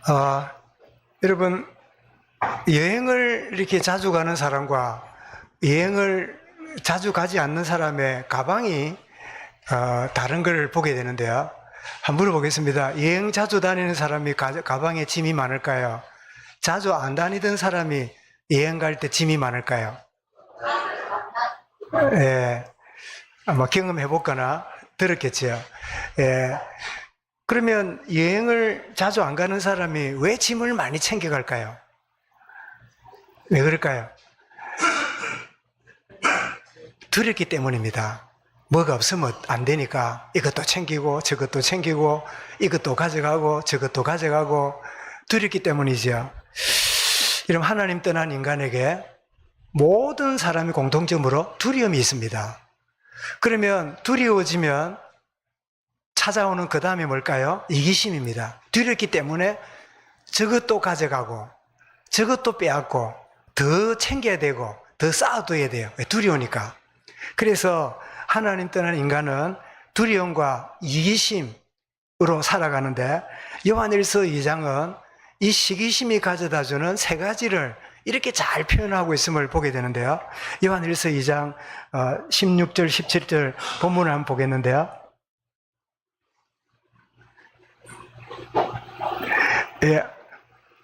어, 여러분, 여행을 이렇게 자주 가는 사람과 여행을 자주 가지 않는 사람의 가방이 다른 걸 보게 되는데요. 한번 물어보겠습니다. 여행 자주 다니는 사람이 가방에 짐이 많을까요? 자주 안 다니던 사람이 여행 갈 때 짐이 많을까요? 예, 아마 경험해 볼거나 들었겠죠. 예. 그러면 여행을 자주 안 가는 사람이 왜 짐을 많이 챙겨갈까요? 왜 그럴까요? 두렵기 때문입니다. 뭐가 없으면 안 되니까 이것도 챙기고 저것도 챙기고 이것도 가져가고 저것도 가져가고 두렵기 때문이죠. 이런 하나님 떠난 인간에게 모든 사람이 공통점으로 두려움이 있습니다. 그러면 두려워지면 찾아오는 그 다음에 뭘까요? 이기심입니다. 두렵기 때문에 저것도 가져가고 저것도 빼앗고 더 챙겨야 되고 더 쌓아둬야 돼요. 왜? 두려우니까. 그래서 하나님 떠난 인간은 두려움과 이기심으로 살아가는데 요한일서 2장은 이 시기심이 가져다주는 세 가지를 이렇게 잘 표현하고 있음을 보게 되는데요. 요한일서 2장 16절 17절 본문을 한번 보겠는데요. 예,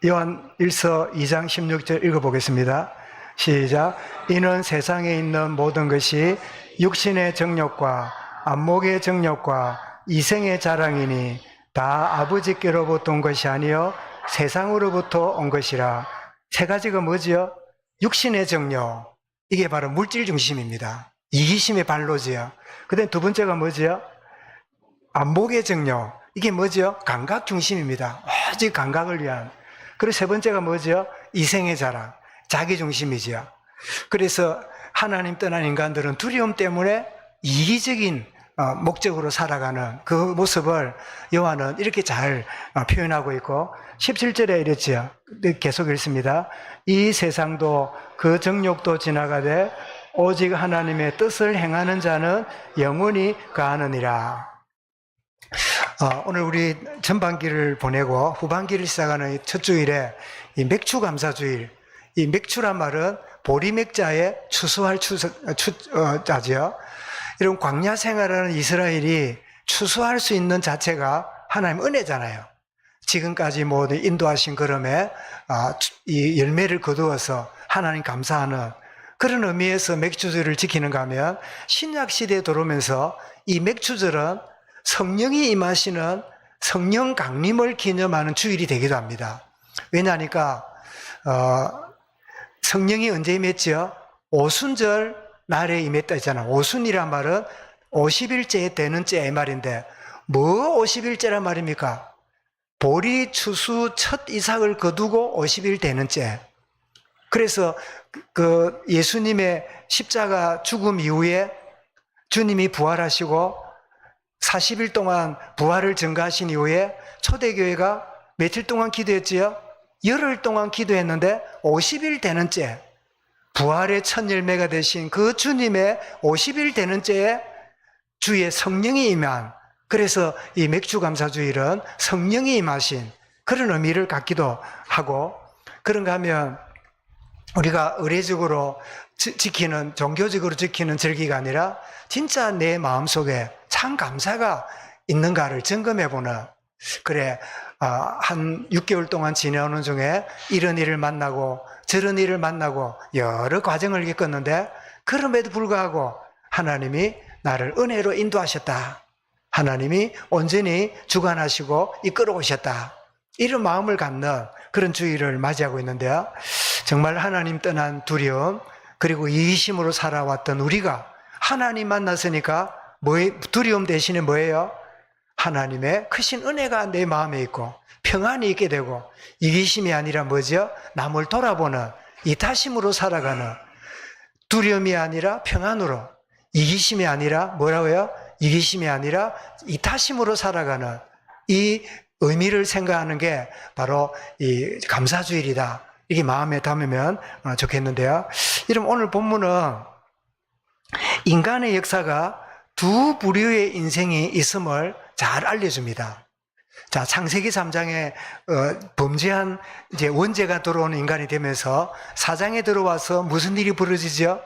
요한일서 2장 16절 읽어보겠습니다. 시작. 이는 세상에 있는 모든 것이 육신의 정욕과 안목의 정욕과 이생의 자랑이니 다 아버지께로부터 온 것이 아니요 세상으로부터 온 것이라. 세 가지가 뭐지요? 육신의 정욕, 이게 바로 물질 중심입니다. 이기심의 발로지요. 그 다음에 두 번째가 뭐지요? 안목의 정욕, 이게 뭐죠? 감각 중심입니다. 오직 감각을 위한. 그리고 세 번째가 뭐죠? 이생의 자랑, 자기 중심이죠. 그래서 하나님 떠난 인간들은 두려움 때문에 이기적인 목적으로 살아가는 그 모습을 요한은 이렇게 잘 표현하고 있고 17절에 이랬죠. 계속 읽습니다. 이 세상도 그 정욕도 지나가되 오직 하나님의 뜻을 행하는 자는 영원히 거하느니라. 오늘 우리 전반기를 보내고 후반기를 시작하는 첫 주일에 이 맥주 감사주일, 이 맥주란 말은 보리맥자에 추수할 자죠. 이런 광야 생활하는 이스라엘이 추수할 수 있는 자체가 하나님 은혜잖아요. 지금까지 모든 인도하신 걸음에 이 열매를 거두어서 하나님 감사하는 그런 의미에서 맥주절을 지키는가 하면 신약 시대에 들어오면서 이 맥주절은 성령이 임하시는 성령 강림을 기념하는 주일이 되기도 합니다. 왜냐하니까 성령이 언제 임했죠? 오순절 날에 임했다 했잖아. 오순이란 말은 50일째 되는 째의 말인데 뭐 50일째란 말입니까? 보리 추수 첫 이삭을 거두고 50일 되는 째. 그래서 그 예수님의 십자가 죽음 이후에 주님이 부활하시고 40일 동안 부활을 증거하신 이후에 초대교회가 며칠 동안 기도했지요? 열흘 동안 기도했는데 50일 되는 째, 부활의 첫 열매가 되신 그 주님의 50일 되는 째에 주의 성령이 임한, 그래서 이 맥주감사주일은 성령이 임하신 그런 의미를 갖기도 하고, 그런가 하면 우리가 의례적으로 지키는, 종교적으로 지키는 절기가 아니라 진짜 내 마음속에 참 감사가 있는가를 점검해보는, 그래, 한 6개월 동안 지내오는 중에 이런 일을 만나고 저런 일을 만나고 여러 과정을 겪었는데 그럼에도 불구하고 하나님이 나를 은혜로 인도하셨다. 하나님이 온전히 주관하시고 이끌어 오셨다. 이런 마음을 갖는 그런 주일을 맞이하고 있는데요. 정말 하나님 떠난 두려움, 그리고 이기심으로 살아왔던 우리가 하나님 만났으니까 두려움 대신에 뭐예요? 하나님의 크신 은혜가 내 마음에 있고 평안이 있게 되고 이기심이 아니라 뭐죠? 남을 돌아보는 이타심으로 살아가는, 두려움이 아니라 평안으로, 이기심이 아니라 뭐라고요? 이기심이 아니라 이타심으로 살아가는 이 의미를 생각하는 게 바로 이 감사주일이다. 이게 마음에 담으면 좋겠는데요. 이런 오늘 본문은 인간의 역사가 두 부류의 인생이 있음을 잘 알려줍니다. 자, 창세기 3장에 범죄한 이제 원죄가 들어오는 인간이 되면서 4장에 들어와서 무슨 일이 벌어지죠?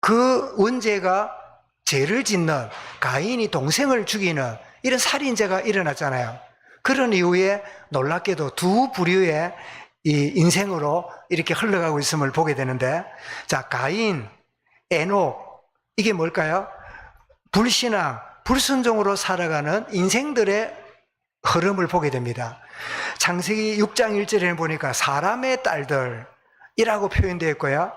그 원죄가 죄를 짓는 가인이 동생을 죽이는 이런 살인죄가 일어났잖아요. 그런 이후에 놀랍게도 두 부류의 이 인생으로 이렇게 흘러가고 있음을 보게 되는데, 자, 가인, 에녹, 이게 뭘까요? 불신앙, 불순종으로 살아가는 인생들의 흐름을 보게 됩니다. 창세기 6장 1절에 보니까 사람의 딸들이라고 표현되어 있고요.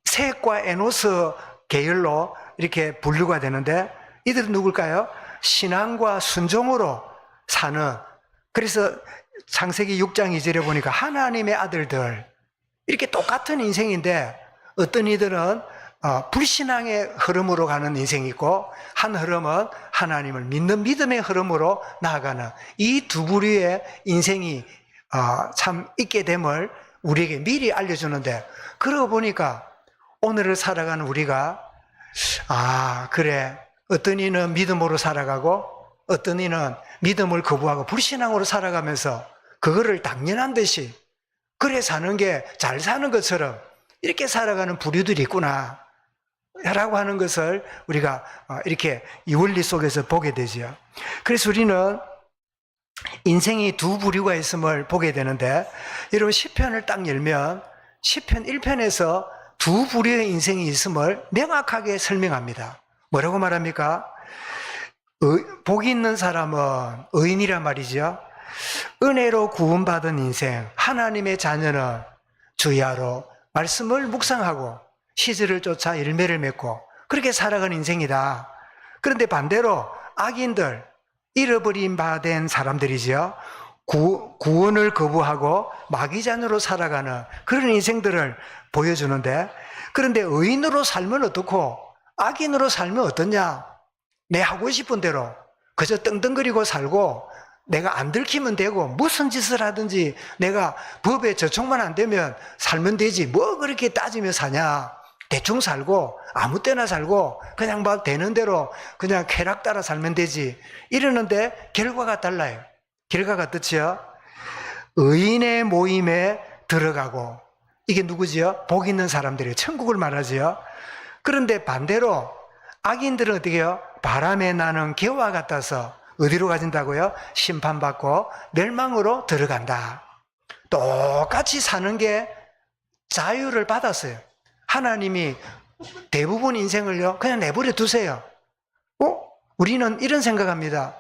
셋과 에노스 계열로 이렇게 분류가 되는데, 이들은 누굴까요? 신앙과 순종으로 사는, 그래서 창세기 6장 2절에 보니까 하나님의 아들들, 이렇게 똑같은 인생인데 어떤 이들은 불신앙의 흐름으로 가는 인생이 있고, 한 흐름은 하나님을 믿는 믿음의 흐름으로 나아가는 이 두 부류의 인생이 참 있게 됨을 우리에게 미리 알려주는데, 그러고 보니까 오늘을 살아가는 우리가 그래, 어떤 이는 믿음으로 살아가고 어떤 이는 믿음을 거부하고 불신앙으로 살아가면서 그거를 당연한 듯이 그래 사는 게 잘 사는 것처럼 이렇게 살아가는 부류들이 있구나 라고 하는 것을 우리가 이렇게 이 원리 속에서 보게 되죠. 그래서 우리는 인생이 두 부류가 있음을 보게 되는데, 여러분 시편을 딱 열면 시편 1편에서 두 부류의 인생이 있음을 명확하게 설명합니다. 뭐라고 말합니까? 복이 있는 사람은 의인이란 말이죠. 은혜로 구원받은 인생, 하나님의 자녀는 주야로 말씀을 묵상하고 시절을 쫓아 열매를 맺고 그렇게 살아가는 인생이다. 그런데 반대로 악인들, 잃어버린 바 된 사람들이죠. 구원을 거부하고 마귀자녀로 살아가는 그런 인생들을 보여주는데, 그런데 의인으로 살면 어떻고 악인으로 살면 어떠냐? 내 하고 싶은 대로 그저 떵떵거리고 살고 내가 안 들키면 되고 무슨 짓을 하든지 내가 법에 저촉만 안 되면 살면 되지, 뭐 그렇게 따지며 사냐? 대충 살고 아무 때나 살고 그냥 막 되는 대로 그냥 쾌락 따라 살면 되지, 이러는데 결과가 달라요. 결과가 어떻지요? 의인의 모임에 들어가고, 이게 누구지요? 복 있는 사람들이에요. 천국을 말하지요. 그런데 반대로 악인들은 어떻게 해요? 바람에 나는 개와 같아서 어디로 가진다고요? 심판받고 멸망으로 들어간다. 똑같이 사는 게 자유를 받았어요. 하나님이 대부분 인생을요 그냥 내버려 두세요. 우리는 이런 생각합니다.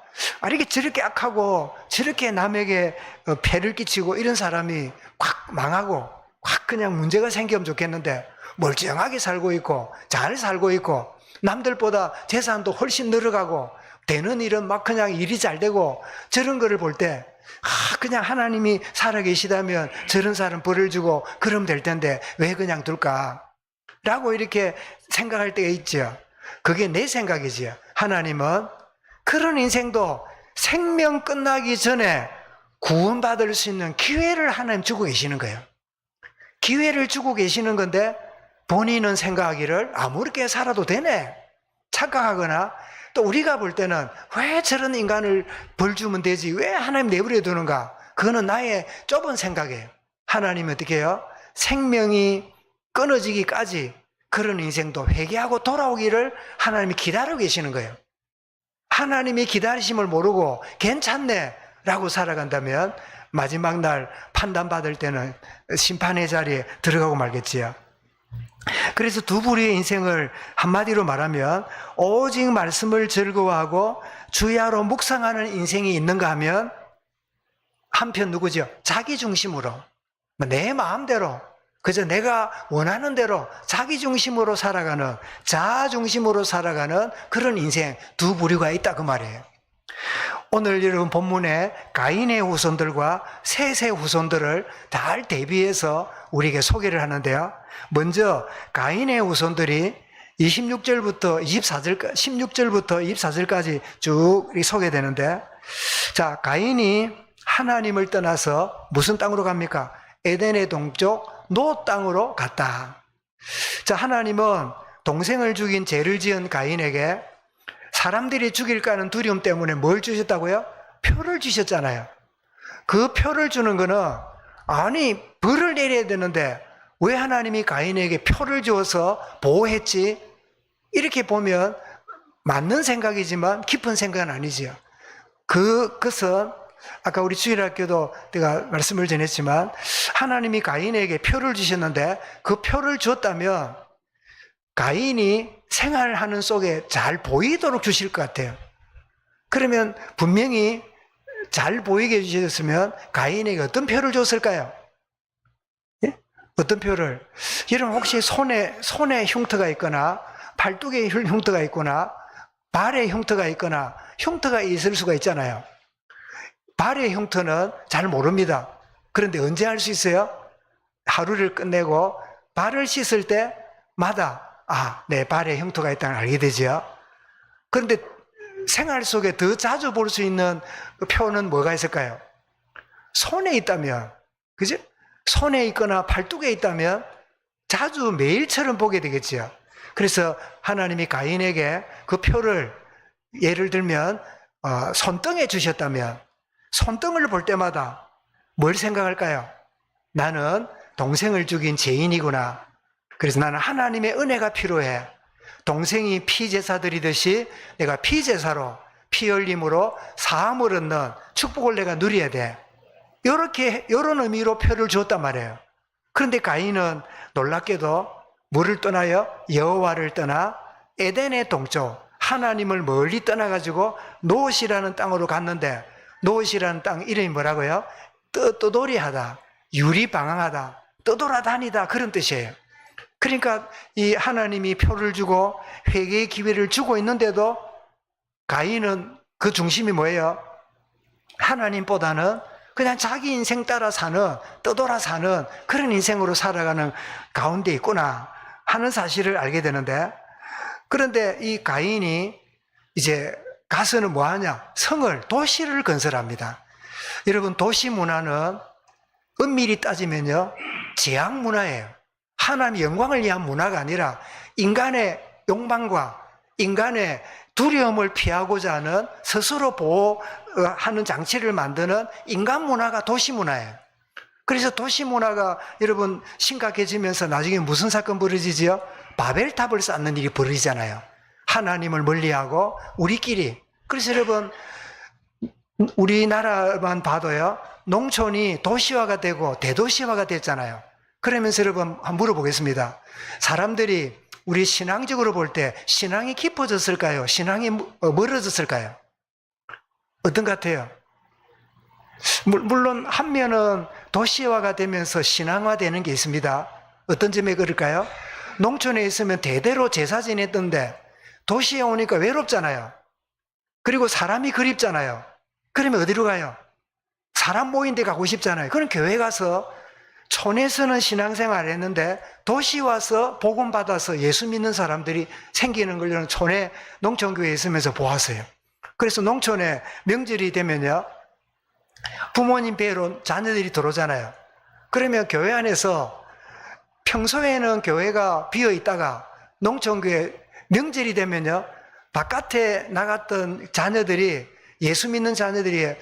이렇게 저렇게 악하고 저렇게 남에게 폐를 끼치고 이런 사람이 확 망하고 확 그냥 문제가 생기면 좋겠는데 멀쩡하게 살고 있고 잘 살고 있고 남들보다 재산도 훨씬 늘어가고 되는 일은 막 그냥 일이 잘 되고, 저런 거를 볼 때 그냥 하나님이 살아계시다면 저런 사람 벌을 주고 그러면 될 텐데 왜 그냥 둘까? 라고 이렇게 생각할 때가 있죠. 그게 내 생각이지요. 하나님은 그런 인생도 생명 끝나기 전에 구원받을 수 있는 기회를 하나님 주고 계시는 거예요. 기회를 주고 계시는 건데 본인은 생각하기를 아무렇게 살아도 되네 착각하거나, 또 우리가 볼 때는 왜 저런 인간을 벌 주면 되지, 왜 하나님 내버려 두는가, 그거는 나의 좁은 생각이에요. 하나님은 어떻게 해요? 생명이 끊어지기까지 그런 인생도 회개하고 돌아오기를 하나님이 기다리고 계시는 거예요. 하나님이 기다리심을 모르고 괜찮네 라고 살아간다면 마지막 날 판단받을 때는 심판의 자리에 들어가고 말겠지요. 그래서 두 부류의 인생을 한마디로 말하면 오직 말씀을 즐거워하고 주야로 묵상하는 인생이 있는가 하면 한편 누구죠? 자기 중심으로, 내 마음대로, 그저 내가 원하는 대로 자기 중심으로 살아가는, 자아 중심으로 살아가는 그런 인생 두 부류가 있다 그 말이에요. 오늘 여러분 본문에 가인의 후손들과 셋의 후손들을 잘 대비해서 우리에게 소개를 하는데요. 먼저 가인의 후손들이 16절부터 24절까지 쭉 소개되는데, 자, 가인이 하나님을 떠나서 무슨 땅으로 갑니까? 에덴의 동쪽 노 땅으로 갔다. 자, 하나님은 동생을 죽인 죄를 지은 가인에게 사람들이 죽일까 하는 두려움 때문에 뭘 주셨다고요? 표를 주셨잖아요. 그 표를 주는 거는, 아니, 벌을 내려야 되는데 왜 하나님이 가인에게 표를 주어서 보호했지? 이렇게 보면 맞는 생각이지만 깊은 생각은 아니지요. 그것은 아까 우리 주일학교도 내가 말씀을 전했지만, 하나님이 가인에게 표를 주셨는데 그 표를 줬다면 가인이 생활하는 속에 잘 보이도록 주실 것 같아요. 그러면 분명히 잘 보이게 해주셨으면 가인에게 어떤 표를 줬을까요? 예? 어떤 표를? 여러분 혹시 손에 흉터가 있거나 팔뚝에 흉터가 있거나 발에 흉터가 있거나 흉터가 있을 수가 있잖아요. 발의 흉터는 잘 모릅니다. 그런데 언제 알 수 있어요? 하루를 끝내고 발을 씻을 때마다 내 발에 흉터가 있다는 걸 알게 되죠. 그런데 생활 속에 더 자주 볼 수 있는 그 표는 뭐가 있을까요? 손에 있다면, 그죠? 손에 있거나 팔뚝에 있다면 자주 매일처럼 보게 되겠지요. 그래서 하나님이 가인에게 그 표를 예를 들면 손등에 주셨다면 손등을 볼 때마다 뭘 생각할까요? 나는 동생을 죽인 죄인이구나. 그래서 나는 하나님의 은혜가 필요해. 동생이 피제사 드리듯이 내가 피제사로 피 흘림으로 사함을 얻는 축복을 내가 누려야 돼. 이런 의미로 표를 주었단 말이에요. 그런데 가인은 놀랍게도 뭐를 떠나요? 여호와를 떠나 에덴의 동쪽 하나님을 멀리 떠나가지고 노엇이라는 땅으로 갔는데, 노엇이라는 땅 이름이 뭐라고요? 떠돌이하다, 유리방황하다, 떠돌아다니다, 그런 뜻이에요. 그러니까 이 하나님이 표를 주고 회개의 기회를 주고 있는데도 가인은 그 중심이 뭐예요? 하나님보다는 그냥 자기 인생 따라 사는, 떠돌아 사는 그런 인생으로 살아가는 가운데 있구나 하는 사실을 알게 되는데, 그런데 이 가인이 이제 가서는 뭐 하냐? 성을, 도시를 건설합니다. 여러분, 도시 문화는 엄밀히 따지면요, 제약 문화예요. 하나님의 영광을 위한 문화가 아니라 인간의 욕망과 인간의 두려움을 피하고자 하는 스스로 보호하는 장치를 만드는 인간 문화가 도시 문화예요. 그래서 도시 문화가 여러분 심각해지면서 나중에 무슨 사건 벌어지지요? 바벨탑을 쌓는 일이 벌어지잖아요. 하나님을 멀리하고 우리끼리. 그래서 여러분 우리나라만 봐도요, 농촌이 도시화가 되고 대도시화가 됐잖아요. 그러면서 여러분 한번 물어보겠습니다. 사람들이 우리 신앙적으로 볼 때 신앙이 깊어졌을까요? 신앙이 멀어졌을까요? 어떤 것 같아요? 물론 한 면은 도시화가 되면서 신앙화되는 게 있습니다. 어떤 점에 그럴까요? 농촌에 있으면 대대로 제사 지냈던데 도시에 오니까 외롭잖아요. 그리고 사람이 그립잖아요. 그러면 어디로 가요? 사람 모인 데 가고 싶잖아요. 그럼 교회 가서 촌에서는 신앙생활을 했는데 도시 와서 복음 받아서 예수 믿는 사람들이 생기는 걸 저는 촌에 농촌교회에 있으면서 보았어요. 그래서 농촌에 명절이 되면요, 부모님 뵈러 자녀들이 들어오잖아요. 그러면 교회 안에서 평소에는 교회가 비어 있다가 농촌교회 명절이 되면요, 바깥에 나갔던 자녀들이, 예수 믿는 자녀들이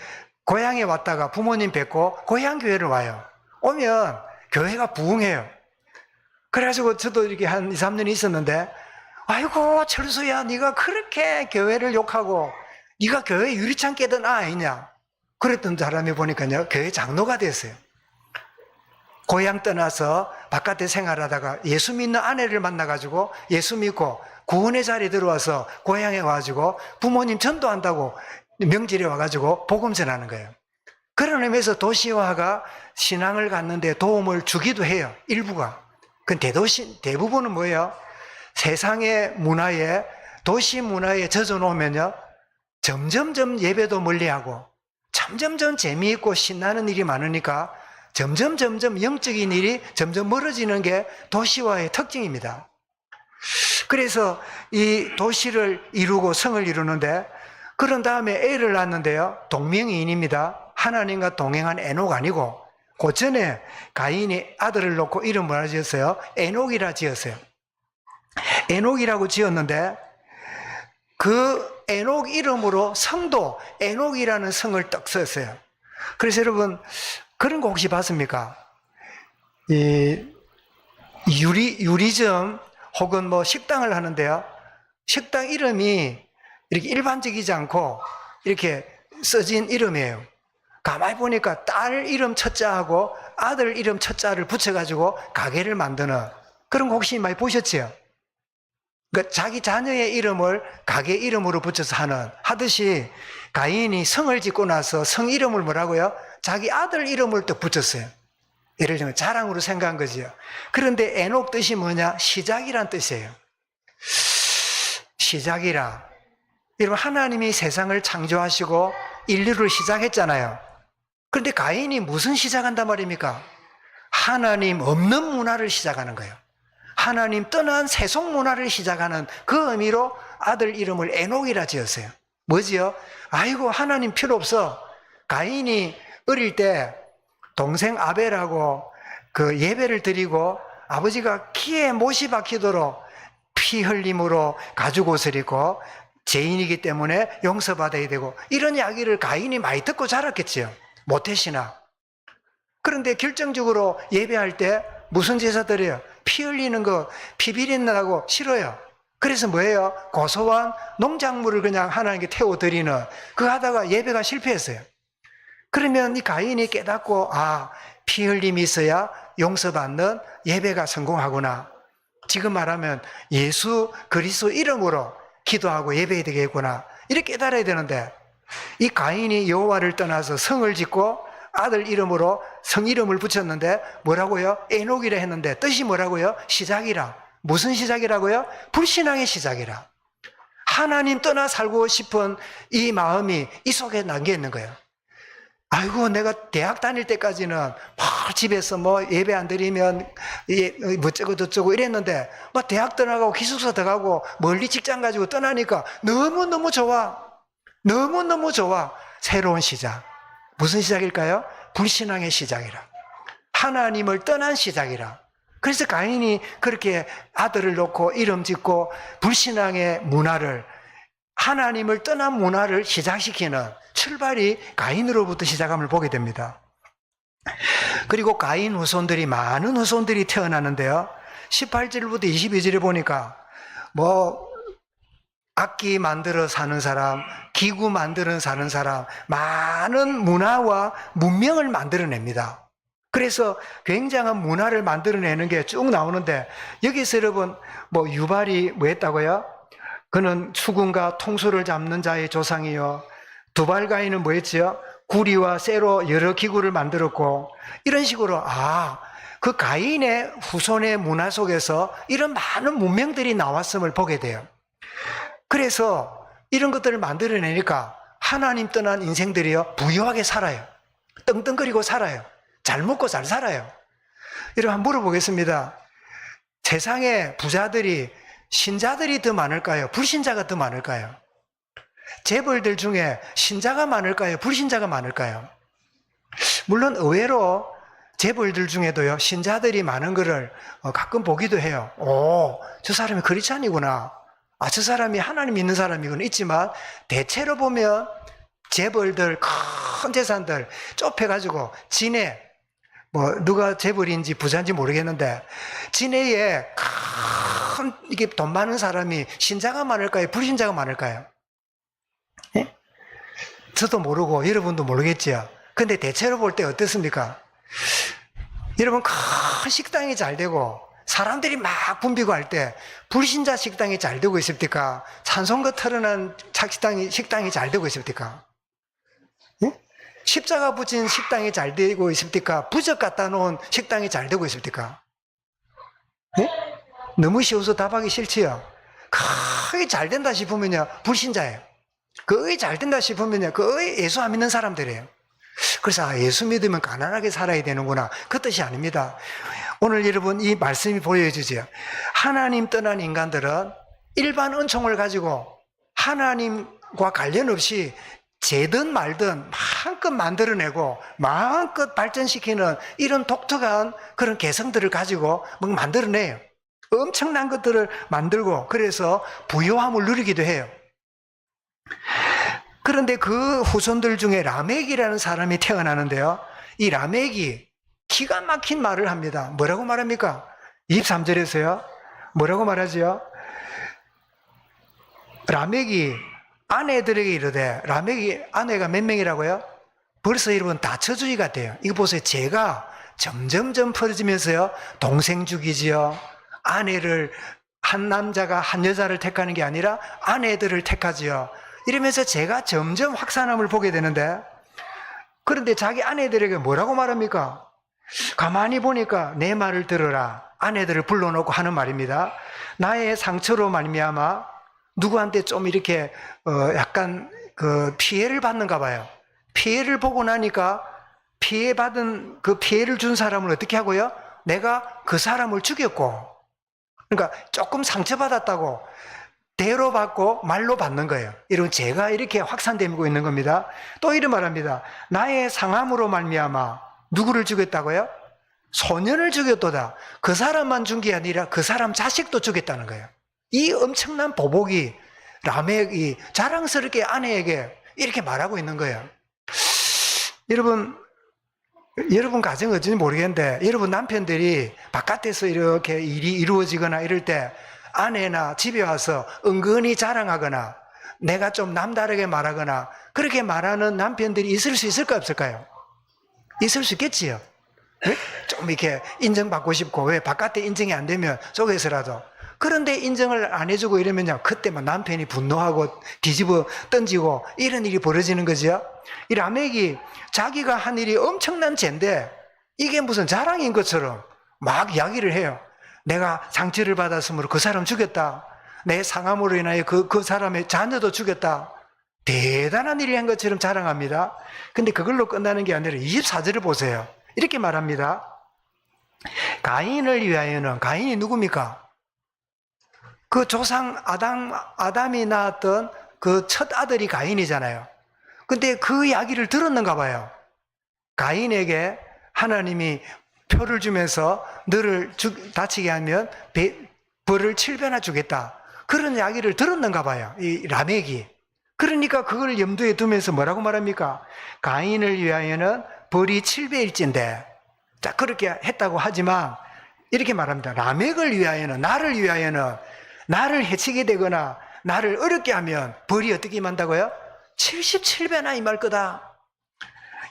고향에 왔다가 부모님 뵙고 고향 교회를 와요. 오면 교회가 부흥해요. 그래가지고 저도 이렇게 한 2, 3년이 있었는데, 아이고 철수야, 네가 그렇게 교회를 욕하고 네가 교회 유리창 깨던 아이냐, 그랬던 사람이 보니까요, 교회 장로가 됐어요. 고향 떠나서 바깥에 생활하다가 예수 믿는 아내를 만나가지고 예수 믿고 구원의 자리에 들어와서 고향에 와가지고 부모님 전도한다고 명절에 와가지고 복음 전하는 거예요. 그런 의미에서 도시화가 신앙을 갖는데 도움을 주기도 해요, 일부가. 그 대부분은 뭐예요? 세상의 문화에, 도시 문화에 젖어놓으면요, 점점점 예배도 멀리하고 점점점 재미있고 신나는 일이 많으니까 점점 영적인 일이 점점 멀어지는 게 도시화의 특징입니다. 그래서 이 도시를 이루고 성을 이루는데, 그런 다음에 애를 낳는데요, 동명이인입니다. 하나님과 동행한 에녹 아니고, 그 전에 가인이 아들을 놓고 이름 뭐라 지었어요? 에녹이라 지었어요. 에녹이라고 지었는데, 그 에녹 이름으로 성도 에녹이라는 성을 딱 썼어요. 그래서 여러분 그런 거 혹시 봤습니까? 이 유리점 혹은 뭐 식당을 하는데요. 식당 이름이 이렇게 일반적이지 않고 이렇게 써진 이름이에요. 가만히 보니까 딸 이름 첫자하고 아들 이름 첫자를 붙여가지고 가게를 만드는 그런 거 혹시 많이 보셨죠? 그러니까 자기 자녀의 이름을 가게 이름으로 붙여서 하듯이 가인이 성을 짓고 나서 성 이름을 뭐라고요? 자기 아들 이름을 또 붙였어요. 예를 들면 자랑으로 생각한 거지요. 그런데 에녹 뜻이 뭐냐? 시작이란 뜻이에요. 시작이라. 여러분 하나님이 세상을 창조하시고 인류를 시작했잖아요. 그런데 가인이 무슨 시작한단 말입니까? 하나님 없는 문화를 시작하는 거예요. 하나님 떠난 세속 문화를 시작하는 그 의미로 아들 이름을 에녹이라 지었어요. 뭐지요? 아이고 하나님 필요 없어. 가인이 어릴 때 동생 아벨하고 그 예배를 드리고 아버지가 키에 못이 박히도록 피 흘림으로 가죽 옷을 입고 죄인이기 때문에 용서받아야 되고 이런 이야기를 가인이 많이 듣고 자랐겠지요. 모태신앙. 그런데 결정적으로 예배할 때 무슨 제사 드려요? 피 흘리는 거, 피 비린내나고 싫어요. 그래서 뭐예요? 고소한 농작물을 그냥 하나님께 태워드리는 그거 하다가 예배가 실패했어요. 그러면 이 가인이 깨닫고 피 흘림이 있어야 용서받는 예배가 성공하구나. 지금 말하면 예수 그리스도 이름으로 기도하고 예배해야 되겠구나. 이렇게 깨달아야 되는데 이 가인이 여호와를 떠나서 성을 짓고 아들 이름으로 성 이름을 붙였는데 뭐라고요? 에녹이라 했는데 뜻이 뭐라고요? 시작이라. 무슨 시작이라고요? 불신앙의 시작이라. 하나님 떠나 살고 싶은 이 마음이 이 속에 남겨 있는 거예요. 아이고 내가 대학 다닐 때까지는 막 집에서 뭐 예배 안 드리면 뭐쩌고 저쩌고 이랬는데 막 대학 떠나가고 기숙사 들어가고 멀리 직장 가지고 떠나니까 너무너무 좋아. 너무너무 좋아. 새로운 시작. 무슨 시작일까요? 불신앙의 시작이라. 하나님을 떠난 시작이라. 그래서 가인이 그렇게 아들을 놓고 이름 짓고 불신앙의 문화를 하나님을 떠난 문화를 시작시키는 출발이 가인으로부터 시작함을 보게 됩니다. 그리고 가인 후손들이 많은 후손들이 태어나는데요. 18절부터 22절에 보니까 뭐 악기 만들어 사는 사람, 기구 만들어 사는 사람, 많은 문화와 문명을 만들어냅니다. 그래서 굉장한 문화를 만들어내는 게 쭉 나오는데 여기서 여러분 뭐 유발이 뭐 했다고요? 그는 수군과 통수를 잡는 자의 조상이요. 두발가인은 뭐 했지요? 구리와 쇠로 여러 기구를 만들었고 이런 식으로 그 가인의 후손의 문화 속에서 이런 많은 문명들이 나왔음을 보게 돼요. 그래서 이런 것들을 만들어내니까 하나님 떠난 인생들이요 부유하게 살아요. 떵떵거리고 살아요. 잘 먹고 잘 살아요. 여러분 한번 물어보겠습니다. 세상에 부자들이 신자들이 더 많을까요? 불신자가 더 많을까요? 재벌들 중에 신자가 많을까요? 불신자가 많을까요? 물론 의외로 재벌들 중에도요 신자들이 많은 것을 가끔 보기도 해요. 저 사람이 크리스찬이구나. 저 사람이 하나님 믿는 사람이구나. 있지만 대체로 보면 재벌들 큰 재산들 좁혀가지고 지네 누가 재벌인지 부자인지 모르겠는데 지네에 큰 이게 돈 많은 사람이 신자가 많을까요? 불신자가 많을까요? 예? 저도 모르고 여러분도 모르겠지요. 근데 대체로 볼 때 어떻습니까? 여러분 큰 식당이 잘 되고 사람들이 막 붐비고 할 때 불신자 식당이 잘 되고 있습니까? 찬송가 틀어놓은 식당이 잘 되고 있습니까? 예? 십자가 붙인 식당이 잘 되고 있습니까? 부적 갖다 놓은 식당이 잘 되고 있습니까? 예? 너무 쉬워서 답하기 싫지요. 거의 잘 된다 싶으면요 불신자예요. 거의 잘 된다 싶으면요 거의 예수 안 믿는 사람들이에요. 그래서 예수 믿으면 가난하게 살아야 되는구나 그 뜻이 아닙니다. 오늘 여러분 이 말씀이 보여주죠. 하나님 떠난 인간들은 일반 은총을 가지고 하나님과 관련 없이 재든 말든 마음껏 만들어내고 마음껏 발전시키는 이런 독특한 그런 개성들을 가지고 막 만들어내요. 엄청난 것들을 만들고 그래서 부요함을 누리기도 해요. 그런데 그 후손들 중에 라멕이라는 사람이 태어나는데요. 이 라멕이 기가 막힌 말을 합니다. 뭐라고 말합니까? 23절에서요. 뭐라고 말하지요? 라멕이 아내들에게 이르되, 라멕이 아내가 몇 명이라고요? 벌써 여러분 다 저주의가 돼요. 이거 보세요. 죄가 점점점 퍼지면서요. 동생 죽이지요. 아내를, 한 남자가 한 여자를 택하는 게 아니라 아내들을 택하지요. 이러면서 죄가 점점 확산함을 보게 되는데, 그런데 자기 아내들에게 뭐라고 말합니까? 가만히 보니까 내 말을 들어라. 아내들을 불러놓고 하는 말입니다. 나의 상처로 말미암아 누구한테 좀 이렇게 약간 그 피해를 받는가 봐요. 피해를 보고 나니까 피해받은 그 피해를 준 사람을 어떻게 하고요? 내가 그 사람을 죽였고, 그러니까 조금 상처받았다고 대로받고 말로 받는 거예요. 이런 죄가 이렇게 확산되고 있는 겁니다. 또 이런 말합니다. 나의 상함으로 말미암아 누구를 죽였다고요? 소년을 죽였도다. 그 사람만 죽인 게 아니라 그 사람 자식도 죽였다는 거예요. 이 엄청난 보복이 라멕이 자랑스럽게 아내에게 이렇게 말하고 있는 거예요. 여러분 가정은 어쩐지 모르겠는데, 여러분 남편들이 바깥에서 이렇게 일이 이루어지거나 이럴 때 아내나 집에 와서 은근히 자랑하거나 내가 좀 남다르게 말하거나 그렇게 말하는 남편들이 있을 수 있을까 없을까요? 있을 수 있겠지요. 네? 좀 이렇게 인정받고 싶고, 왜 바깥에 인정이 안 되면 속에서라도. 그런데 인정을 안 해주고 이러면요, 그때만 남편이 분노하고 뒤집어 던지고 이런 일이 벌어지는 거죠. 이 라멕이 자기가 한 일이 엄청난 죄인데 이게 무슨 자랑인 것처럼 막 이야기를 해요. 내가 상처를 받았으므로 그 사람 죽였다. 내 상함으로 인하여 그 사람의 자녀도 죽였다. 대단한 일이 한 것처럼 자랑합니다. 근데 그걸로 끝나는 게 아니라 24절을 보세요. 이렇게 말합니다. 가인을 위하여는, 가인이 누굽니까? 그 조상 아담이 낳았던 그 첫 아들이 가인이잖아요. 근데 그 이야기를 들었는가 봐요. 가인에게 하나님이 표를 주면서 너를 다치게 하면 벌을 7배나 주겠다. 그런 이야기를 들었는가 봐요. 이 라멕이. 그러니까 그걸 염두에 두면서 뭐라고 말합니까? 가인을 위하여는 벌이 7배일진데, 자, 그렇게 했다고 하지만 이렇게 말합니다. 라멕을 위하여는, 나를 위하여는, 나를 해치게 되거나 나를 어렵게 하면 벌이 어떻게 임한다고요? 77배나 임할 거다.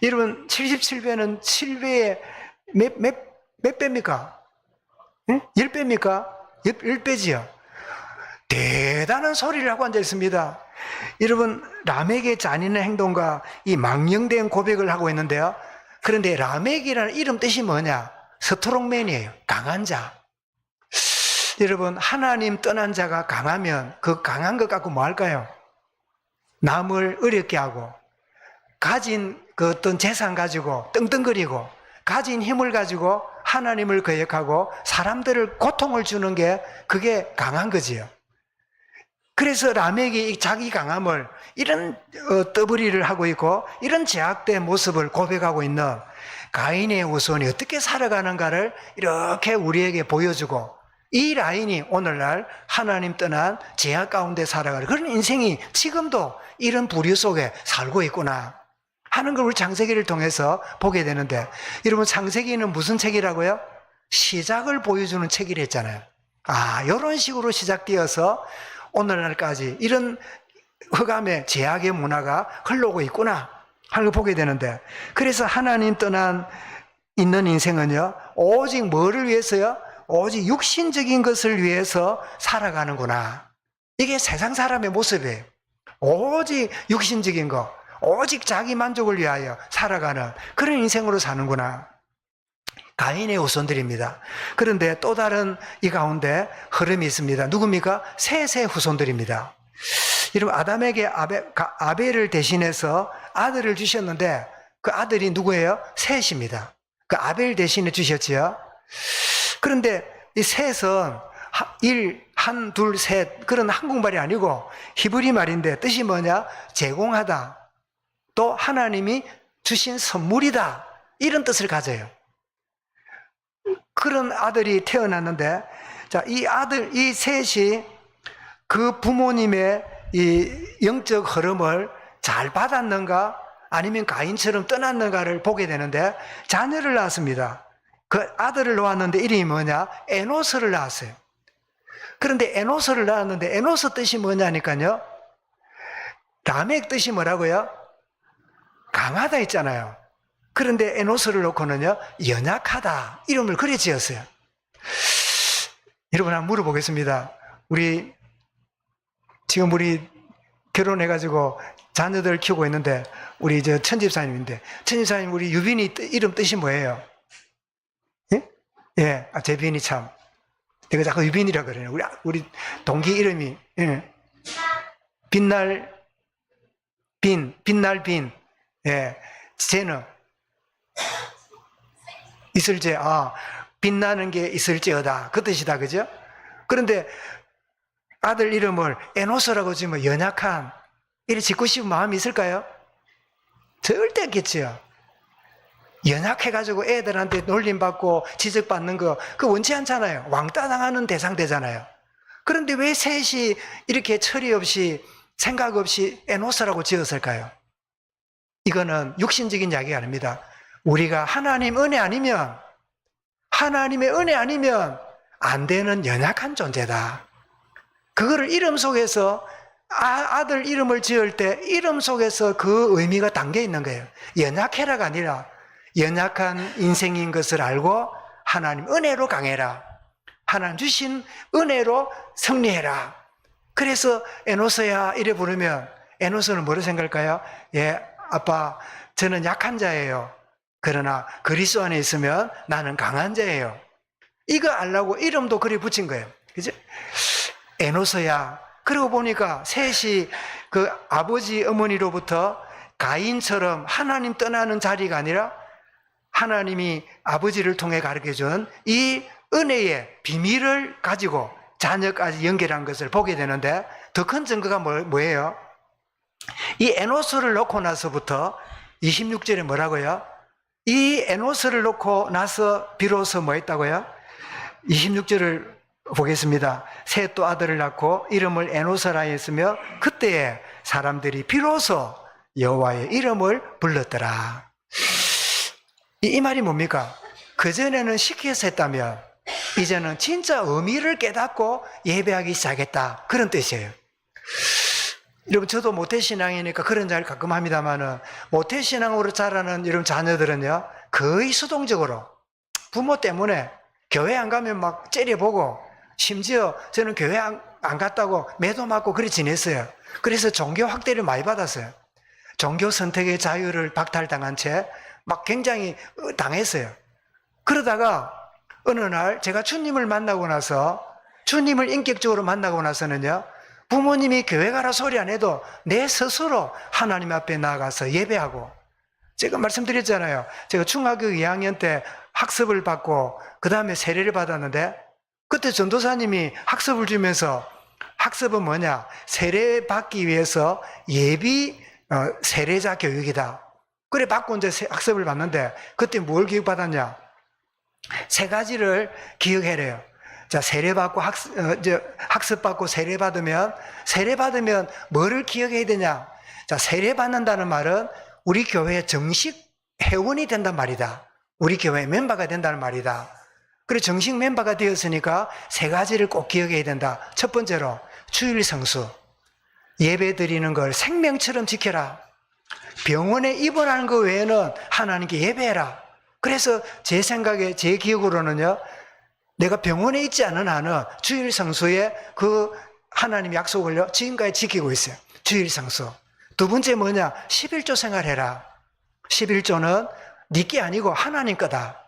여러분, 77배는 7배에 몇 배입니까? 응? 10배입니까? 10배지요. 대단한 소리를 하고 앉아 있습니다. 여러분, 라멕의 잔인한 행동과 이 망령된 고백을 하고 있는데요. 그런데 라멕이라는 이름 뜻이 뭐냐? 스트롱맨이에요. 강한 자. 여러분, 하나님 떠난 자가 강하면 그 강한 것 갖고 뭐 할까요? 남을 어렵게 하고, 가진 그 어떤 재산 가지고 떵떵거리고, 가진 힘을 가지고 하나님을 거역하고 사람들을 고통을 주는 게 그게 강한 거지요. 그래서 라멕이 자기 강함을 이런 떠벌이를 하고 있고 이런 제약된 모습을 고백하고 있는 가인의 후손이 어떻게 살아가는가를 이렇게 우리에게 보여주고, 이 라인이 오늘날 하나님 떠난 제약 가운데 살아가는 그런 인생이 지금도 이런 부류 속에 살고 있구나 하는 걸 우리 창세기를 통해서 보게 되는데, 여러분, 창세기는 무슨 책이라고요? 시작을 보여주는 책이라 했잖아요. 이런 식으로 시작되어서 오늘날까지 이런 흑암의 제약의 문화가 흘러오고 있구나 하는 걸 보게 되는데, 그래서 하나님 떠난 있는 인생은요, 오직 뭐를 위해서요? 오직 육신적인 것을 위해서 살아가는구나. 이게 세상 사람의 모습이에요. 오직 육신적인 거, 오직 자기 만족을 위하여 살아가는 그런 인생으로 사는구나. 가인의 후손들입니다. 그런데 또 다른 이 가운데 흐름이 있습니다. 누굽니까? 셋의 후손들입니다. 여러분, 아담에게 아벨을 대신해서 아들을 주셨는데 그 아들이 누구예요? 셋입니다. 그 아벨 대신에 주셨지요. 그런데 이 셋은 한, 둘, 셋 그런 한국말이 아니고 히브리 말인데 뜻이 뭐냐? 제공하다, 또 하나님이 주신 선물이다, 이런 뜻을 가져요. 그런 아들이 태어났는데, 자, 이 셋이 그 부모님의 이 영적 흐름을 잘 받았는가 아니면 가인처럼 떠났는가를 보게 되는데 자녀를 낳았습니다. 그 아들을 낳았는데 이름이 뭐냐? 에노스를 낳았어요. 그런데 에노스를 낳았는데 에노스 뜻이 뭐냐니까요. 라멕 뜻이 뭐라고요? 강하다 있잖아요. 그런데 에노스를 놓고는요, 연약하다 이름을 그래 지었어요. 여러분 한번 물어보겠습니다. 지금 우리 결혼해가지고 자녀들 키우고 있는데 우리 저 천집사님인데 천집사님 우리 유빈이 이름 뜻이 뭐예요? 예? 예, 제빈이 참 내가 자꾸 유빈이라 그래요. 우리 동기 이름이 예. 빛날 빈 예, 쟤는 있을지 빛나는 게 있을지어다 그 뜻이다 그죠? 그런데 아들 이름을 에노스라고 지으면 연약한 이렇게 짓고 싶은 마음이 있을까요? 절대 없겠지요. 연약해가지고 애들한테 놀림받고 지적받는 거 그거 원치 않잖아요. 왕따 당하는 대상 되잖아요. 그런데 왜 셋이 이렇게 철이 없이 생각 없이 에노스라고 지었을까요? 이거는 육신적인 이야기가 아닙니다. 우리가 하나님의 은혜 아니면 안 되는 연약한 존재다. 그거를 이름 속에서 아들 이름을 지을 때 이름 속에서 그 의미가 담겨 있는 거예요. 연약해라가 아니라 연약한 인생인 것을 알고 하나님 은혜로 강해라. 하나님 주신 은혜로 승리해라. 그래서 에노스야 이래 부르면 에노스는 뭐로 생각할까요? 예, 아빠 저는 약한 자예요. 그러나 그리스도 안에 있으면 나는 강한 자예요. 이거 알라고 이름도 그리 붙인 거예요. 그죠? 에노스야. 그러고 보니까 셋이 그 아버지 어머니로부터 가인처럼 하나님 떠나는 자리가 아니라 하나님이 아버지를 통해 가르쳐준 이 은혜의 비밀을 가지고 자녀까지 연결한 것을 보게 되는데 더 큰 증거가 뭐예요? 이 에노스를 놓고 나서부터 26절에 뭐라고요? 이 에노스를 놓고 나서 비로소 뭐 했다고요? 26절을 보겠습니다. 셋 또 아들을 낳고 이름을 에노스라 했으며 그때에 사람들이 비로소 여호와의 이름을 불렀더라. 이 말이 뭡니까? 그전에는 시켜서 했다면 이제는 진짜 의미를 깨닫고 예배하기 시작했다 그런 뜻이에요. 여러분 저도 모태신앙이니까 그런 잘 가끔 합니다만은 모태신앙으로 자라는 이런 자녀들은요 거의 수동적으로 부모 때문에 교회 안 가면 막 째려보고 심지어 저는 교회 안 갔다고 매도 맞고 그래 지냈어요. 그래서 종교 학대를 많이 받았어요. 종교 선택의 자유를 박탈당한 채 막 굉장히 당했어요. 그러다가 어느 날 제가 주님을 만나고 나서 주님을 인격적으로 만나고 나서는요 부모님이 교회 가라 소리 안 해도 내 스스로 하나님 앞에 나가서 예배하고 제가 말씀드렸잖아요. 제가 중학교 2학년 때 학습을 받고 그 다음에 세례를 받았는데 그때 전도사님이 학습을 주면서 학습은 뭐냐? 세례 받기 위해서 예비 세례자 교육이다. 그래 받고 이제 학습을 받는데 그때 뭘 교육받았냐? 세 가지를 기억해래요. 자, 세례받고 학습받고 세례받으면 뭐를 기억해야 되냐? 자, 세례받는다는 말은 우리 교회의 정식 회원이 된단 말이다. 우리 교회 멤버가 된다는 말이다. 그래 정식 멤버가 되었으니까 세 가지를 꼭 기억해야 된다. 첫 번째로 주일 성수. 예배 드리는 걸 생명처럼 지켜라. 병원에 입원하는 것 외에는 하나님께 예배해라. 그래서 제 생각에 제 기억으로는요. 내가 병원에 있지 않은 한은 주일 성수에 그 하나님 약속을요. 지금까지 지키고 있어요. 주일 성수. 두 번째 뭐냐? 11조 생활해라. 11조는 네게 아니고 하나님 거다.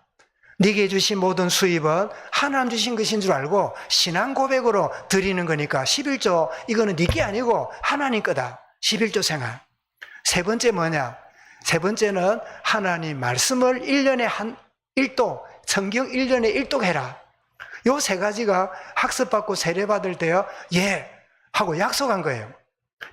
네게 주신 모든 수입은 하나님 주신 것인 줄 알고 신앙 고백으로 드리는 거니까 11조 이거는 네게 아니고 하나님 거다. 11조 생활. 세 번째 뭐냐? 세 번째는 하나님 말씀을 1년에 1독, 성경 1년에 1독 해라. 요 세 가지가 학습받고 세례받을 때요. 예 하고 약속한 거예요.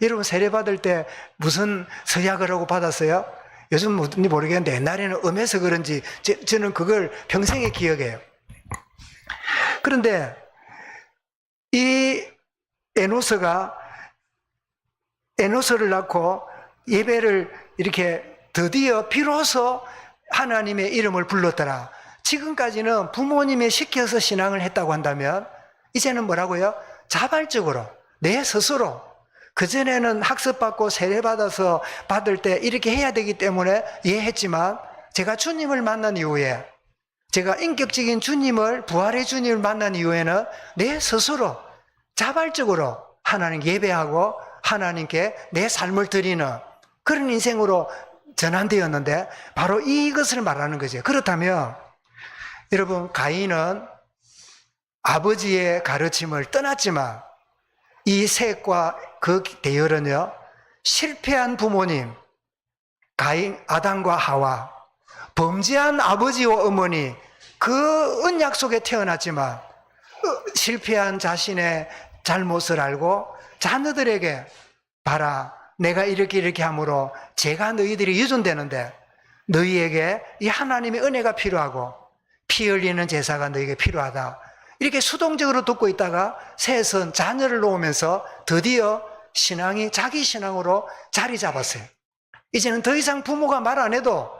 여러분 세례받을 때 무슨 서약을 하고 받았어요? 요즘 뭔지 모르겠는데 옛날에는 음해서 그런지 저는 그걸 평생에 기억해요. 그런데 이 에노스를 낳고 예배를 이렇게 드디어 비로소 하나님의 이름을 불렀더라. 지금까지는 부모님이 시켜서 신앙을 했다고 한다면 이제는 뭐라고요? 자발적으로 내 스스로, 그전에는 학습받고 세례받아서 받을 때 이렇게 해야 되기 때문에 이해했지만 제가 주님을 만난 이후에, 제가 인격적인 주님을, 부활의 주님을 만난 이후에는 내 스스로 자발적으로 하나님 예배하고 하나님께 내 삶을 드리는 그런 인생으로 전환되었는데 바로 이것을 말하는 거죠. 그렇다면 여러분, 가인은 아버지의 가르침을 떠났지만 이 셋과 그 대열은요, 실패한 부모님, 가인, 아담과 하와, 범죄한 아버지와 어머니, 그 언약 속에 태어났지만 실패한 자신의 잘못을 알고 자녀들에게 봐라, 내가 이렇게 함으로 제가 너희들이 유존되는데 너희에게 이 하나님의 은혜가 필요하고 피 흘리는 제사가 너희에게 필요하다. 이렇게 수동적으로 듣고 있다가 셋은 자녀를 놓으면서 드디어 신앙이 자기 신앙으로 자리 잡았어요. 이제는 더 이상 부모가 말 안 해도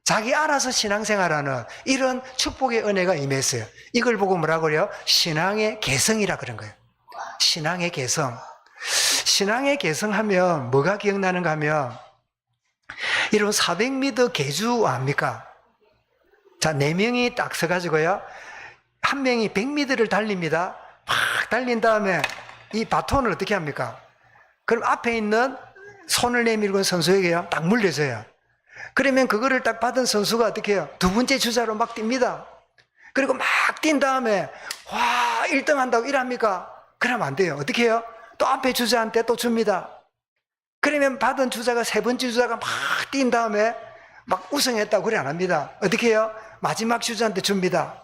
자기 알아서 신앙생활하는 이런 축복의 은혜가 임했어요. 이걸 보고 뭐라고 그래요? 신앙의 개성이라 그런 거예요. 신앙의 개성. 신앙의 개성하면 뭐가 기억나는가 하면 이런 400m 계주 압니까? 자, 4명이 딱 서가지고요, 한 명이 100m를 달립니다. 막 달린 다음에 이 바톤을 어떻게 합니까? 그럼 앞에 있는 손을 내밀고 선수에게요, 딱 물려줘요. 그러면 그거를 딱 받은 선수가 어떻게 해요? 두 번째 주자로 막 뜁니다. 그리고 막 뛴 다음에 와, 1등 한다고 이랍니까? 그러면 안 돼요. 어떻게 해요? 또 앞에 주자한테 또 줍니다. 그러면 받은 주자가 세 번째 주자가 막 뛴 다음에 막 우승했다고 그래 안 합니다. 어떻게 해요? 마지막 주자한테 줍니다.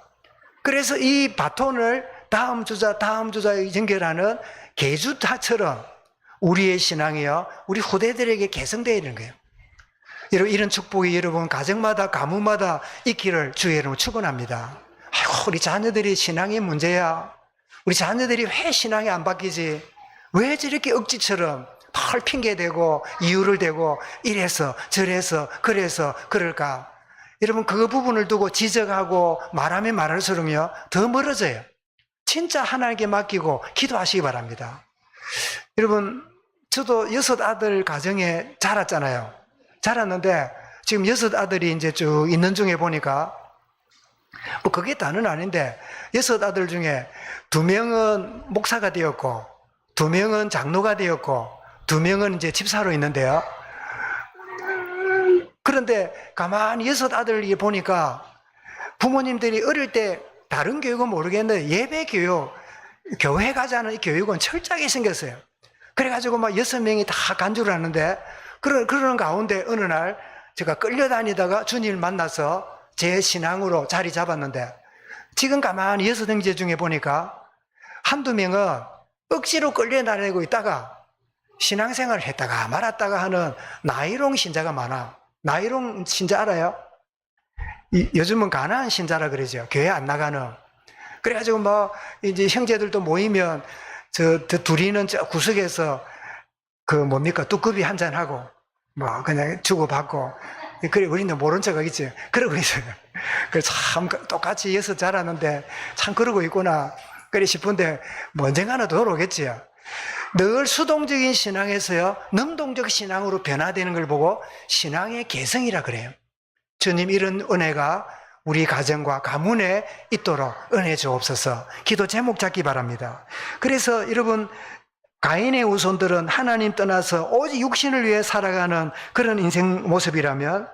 그래서 이 바톤을 다음 주자에 연결하는 계주타처럼 우리의 신앙이요, 우리 후대들에게 개성되어 있는 거예요. 여러분, 이런 축복이 여러분 가정마다 가문마다 있기를 주의 이름으로 축원합니다. 아이고, 우리 자녀들이 신앙이 문제야. 우리 자녀들이 왜 신앙이 안 바뀌지? 왜 저렇게 억지처럼 펄 핑계대고 이유를 대고 이래서 저래서 그래서 그럴까? 여러분, 그 부분을 두고 지적하고 말하면 말할수록요 더 멀어져요. 진짜 하나님께 맡기고 기도하시기 바랍니다. 여러분, 저도 6 아들 가정에 자랐잖아요. 자랐는데 지금 6 아들이 이제 쭉 있는 중에 보니까 뭐 그게 다는 아닌데 6 아들 중에 2명은 목사가 되었고 2명은 장로가 되었고 2명은 이제 집사로 있는데요. 그런데 가만히 6 아들이 보니까 부모님들이 어릴 때 다른 교육은 모르겠는데 예배 교육, 교회 가자는 이 교육은 철저하게 생겼어요. 그래가지고 막 6명이 다 간주를 하는데 그러는 가운데 어느 날 제가 끌려다니다가 주님을 만나서 제 신앙으로 자리 잡았는데 지금 가만히 6형제 중에 보니까 한두 명은 억지로 끌려다니고 있다가 신앙생활을 했다가 말았다가 하는 나이롱 신자가 많아. 나이롱 신자 알아요? 요즘은 가난한 신자라 그러죠. 교회 안 나가는. 그래가지고 뭐 이제 형제들도 모이면 저 둘이는 저 구석에서 그 뭡니까 두꺼비 한잔 하고 뭐 그냥 주고받고, 그래 우리는 모른 척 하겠지. 그러고 있어요. 그래서 참 똑같이 6 자랐는데 참 그러고 있구나 그래 싶은데 뭐 언젠가는 돌아오겠지요. 늘 수동적인 신앙에서요 능동적 신앙으로 변화되는 걸 보고 신앙의 개성이라 그래요. 주님, 이런 은혜가 우리 가정과 가문에 있도록 은혜 주옵소서. 기도 제목 잡기 바랍니다. 그래서 여러분, 가인의 후손들은 하나님 떠나서 오직 육신을 위해 살아가는 그런 인생 모습이라면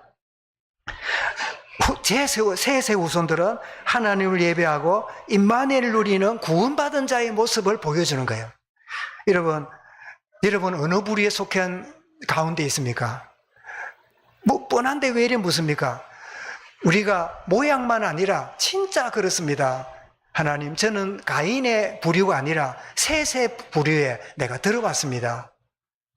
셋의 후손들은 하나님을 예배하고 임마누엘을 누리는 구원받은 자의 모습을 보여주는 거예요. 여러분 어느 부류에 속한 가운데 있습니까? 뭐 뻔한데 왜 이래 묻습니까? 우리가 모양만 아니라 진짜 그렇습니다. 하나님, 저는 가인의 부류가 아니라 셋의 부류에 내가 들어왔습니다.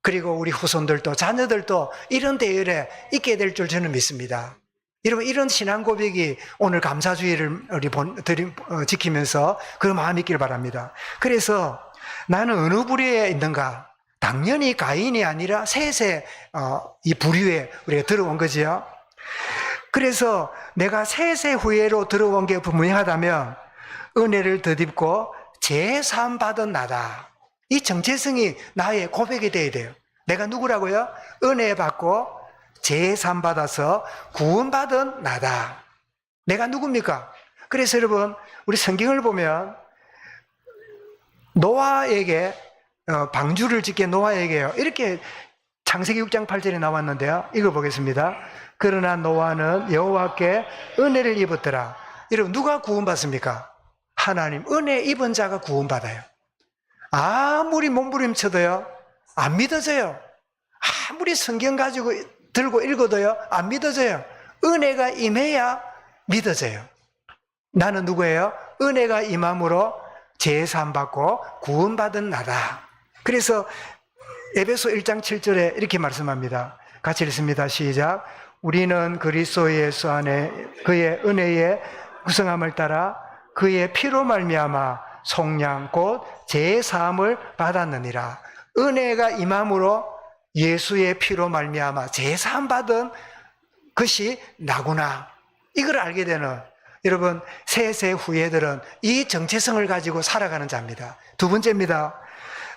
그리고 우리 후손들도 자녀들도 이런 대열에 있게 될 줄 저는 믿습니다. 여러분, 이런 신앙 고백이 오늘 감사주의를 지키면서 그 마음이 있길 바랍니다. 그래서 나는 어느 부류에 있는가? 당연히 가인이 아니라 셋의 이 부류에 우리가 들어온 거지요. 그래서 내가 셋의 후예로 들어온 게 분명하다면 은혜를 덧입고 제사함 받은 나다. 이 정체성이 나의 고백이 돼야 돼요. 내가 누구라고요? 은혜 받고 제사함 받아서 구원받은 나다. 내가 누굽니까? 그래서 여러분, 우리 성경을 보면 노아에게 방주를 짓게 노아에게요, 이렇게 창세기 6장 8절에 나왔는데요. 읽어보겠습니다. 그러나 노아는 여호와께 은혜를 입었더라. 여러분, 누가 구원받습니까? 하나님. 은혜 입은 자가 구원받아요. 아무리 몸부림쳐도요, 안 믿어져요. 아무리 성경 가지고 들고 읽어도요, 안 믿어져요. 은혜가 임해야 믿어져요. 나는 누구예요? 은혜가 임함으로 제사함 받고 구원받은 나다. 그래서 에베소 1장 7절에 이렇게 말씀합니다. 같이 읽습니다. 시작. 우리는 그리스도 예수 안에 그의 은혜의 구성함을 따라 그의 피로 말미암아 속량 곧 제사함을 받았느니라. 은혜가 임함으로 예수의 피로 말미암아 제사함 받은 것이 나구나. 이걸 알게 되는, 여러분, 셋의 후예들은 이 정체성을 가지고 살아가는 자입니다. 두 번째입니다.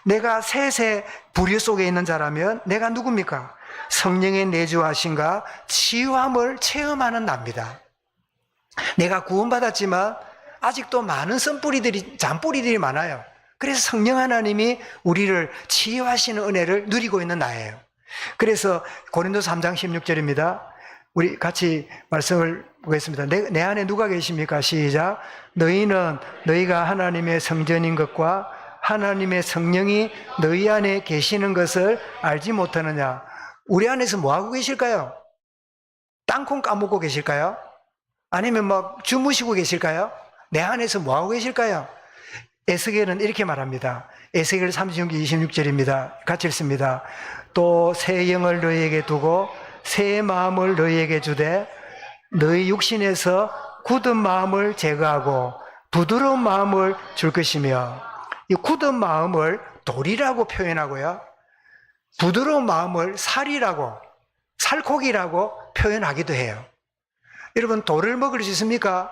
내가 셋의 부류 속에 있는 자라면 내가 누굽니까? 성령의 내주하심과 치유함을 체험하는 나입니다. 내가 구원받았지만 아직도 많은 잔뿌리들이 많아요. 그래서 성령 하나님이 우리를 치유하시는 은혜를 누리고 있는 나예요. 그래서 고린도서 3장 16절입니다. 우리 같이 말씀을 보겠습니다. 내 안에 누가 계십니까? 시작. 너희는 너희가 하나님의 성전인 것과 하나님의 성령이 너희 안에 계시는 것을 알지 못하느냐. 우리 안에서 뭐하고 계실까요? 땅콩 까먹고 계실까요? 아니면 막 주무시고 계실까요? 내 안에서 뭐하고 계실까요? 에스겔은 이렇게 말합니다. 에스겔 36장 26절입니다. 같이 읽습니다. 또 새 영을 너희에게 두고 새 마음을 너희에게 주되 너희 육신에서 굳은 마음을 제거하고 부드러운 마음을 줄 것이며, 이 굳은 마음을 돌이라고 표현하고요, 부드러운 마음을 살이라고, 살코기라고 표현하기도 해요. 여러분, 돌을 먹을 수 있습니까?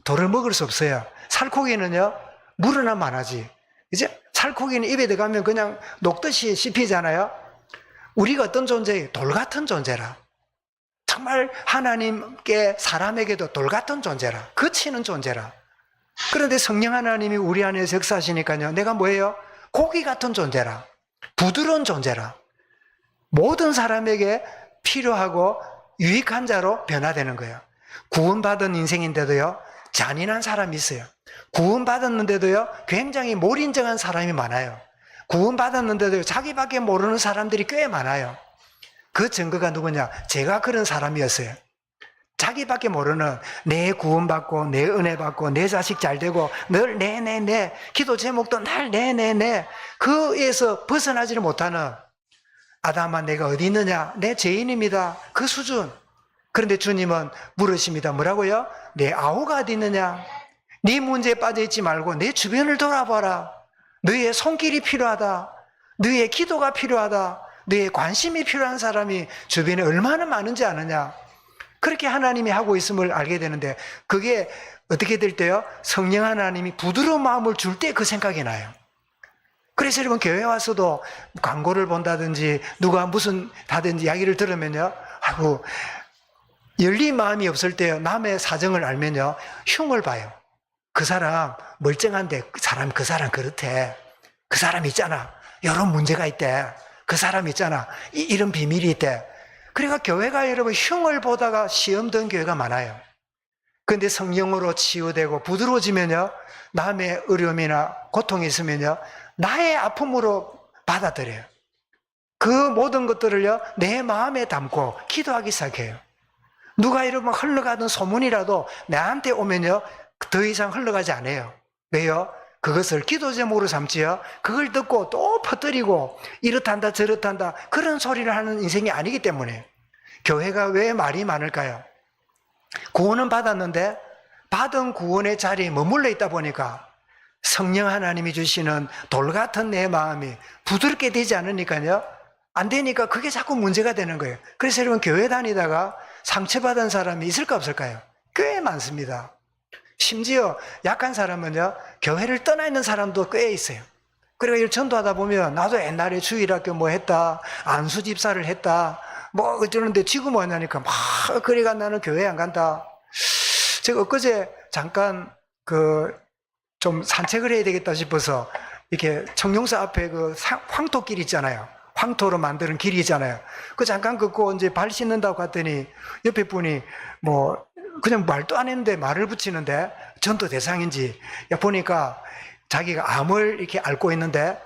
돌을 먹을 수 없어요. 살코기는요, 물어나면 안 하지. 이제 살코기는 입에 들어가면 그냥 녹듯이 씹히잖아요. 우리가 어떤 존재예요? 돌 같은 존재라. 정말 하나님께, 사람에게도 돌 같은 존재라. 그치는 존재라. 그런데 성령 하나님이 우리 안에서 역사하시니까요, 내가 뭐예요? 고기 같은 존재라. 부드러운 존재라. 모든 사람에게 필요하고 유익한 자로 변화되는 거예요. 구원받은 인생인데도요, 잔인한 사람이 있어요. 구원받았는데도요, 굉장히 몰인정한 사람이 많아요. 구원받았는데도 자기밖에 모르는 사람들이 꽤 많아요. 그 증거가 누구냐? 제가 그런 사람이었어요. 자기밖에 모르는, 내 구원받고 내 은혜 받고 내 자식 잘되고 늘 내 기도 제목도 날 내 그에서 벗어나지를 못하는, 아담아 내가 어디 있느냐? 내 죄인입니다. 그 수준. 그런데 주님은 물으십니다. 뭐라고요? 내 아우가 어디 있느냐? 네 문제에 빠져있지 말고 내 주변을 돌아봐라. 너의 손길이 필요하다. 너의 기도가 필요하다. 너의 관심이 필요한 사람이 주변에 얼마나 많은지 아느냐. 그렇게 하나님이 하고 있음을 알게 되는데, 그게 어떻게 될 때요? 성령 하나님이 부드러운 마음을 줄 때 그 생각이 나요. 그래서 여러분, 교회 와서도 광고를 본다든지 누가 무슨 다든지 이야기를 들으면요, 아이고, 열린 마음이 없을 때요, 남의 사정을 알면요, 흉을 봐요. 그 사람 멀쩡한데 그 사람 그렇대. 그 사람 있잖아, 이런 문제가 있대. 그 사람 있잖아, 이런 비밀이 있대. 그러니까 교회가 여러분 흉을 보다가 시험 든 교회가 많아요. 그런데 성령으로 치유되고 부드러워지면요, 남의 어려움이나 고통이 있으면요, 나의 아픔으로 받아들여요. 그 모든 것들을요, 내 마음에 담고 기도하기 시작해요. 누가 여러분 흘러가던 소문이라도 나한테 오면요, 더 이상 흘러가지 않아요. 왜요? 그것을 기도 제목으로 삼지요. 그걸 듣고 또 퍼뜨리고 이렇단다 저렇단다 그런 소리를 하는 인생이 아니기 때문에. 교회가 왜 말이 많을까요? 구원은 받았는데 받은 구원의 자리에 머물러 있다 보니까 성령 하나님이 주시는 돌 같은 내 마음이 부드럽게 되지 않으니까요. 안 되니까 그게 자꾸 문제가 되는 거예요. 그래서 여러분 교회 다니다가 상처받은 사람이 있을까 없을까요? 꽤 많습니다. 심지어 약한 사람은요, 교회를 떠나 있는 사람도 꽤 있어요. 그러니까 전도하다 보면 나도 옛날에 주일학교 뭐 했다, 안수 집사를 했다, 뭐 어쩌는데 지금 뭐냐니까 막 그래가 나는 교회 안 간다. 제가 엊그제 잠깐 좀 산책을 해야 되겠다 싶어서 이렇게 청룡사 앞에 황토길 있잖아요. 황토로 만드는 길이 있잖아요. 그 잠깐 걷고 이제 발 씻는다고 갔더니 옆에 분이 뭐 그냥 말도 안 했는데 말을 붙이는데 전도 대상인지 보니까 자기가 암을 이렇게 앓고 있는데